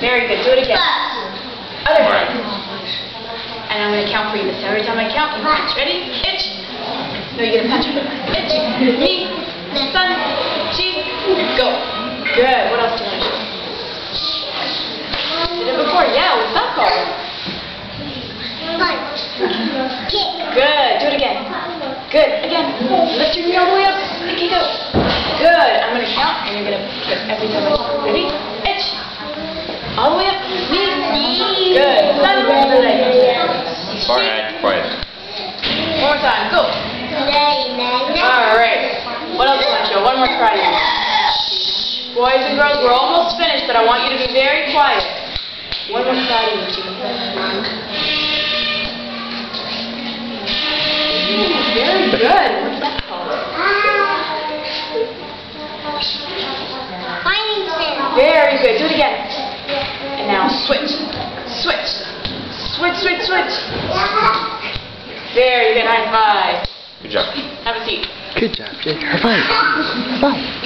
Very good. Do it again. Other hand. And I'm going to count for you. So every time I count, you punch. Ready? Itch. No, you're going to punch. Itch. Knee. Sun. Cheek. Go. Good. What else do you want to do? Did it before? Yeah. What's that called? Punch. Kick. Good. Do it again. Good. Again. Lift your knee all the way up. Okay, go. Good. I'm going to count, and you're going to put every time I count. Ready? Itch. All the way up. Knee. Good. Sun. Forehead. Quiet. One more time. Go. Alright. What else do you want to show? One more karate. Boys and girls, we're almost finished, but I want you to be very quiet. One more karate. Very good. What's that called? Very good. Do it again. And now switch. Switch. Switch, switch, switch. Very good. High five. Good job. Have a seat. Good job, Jake. High five. High five.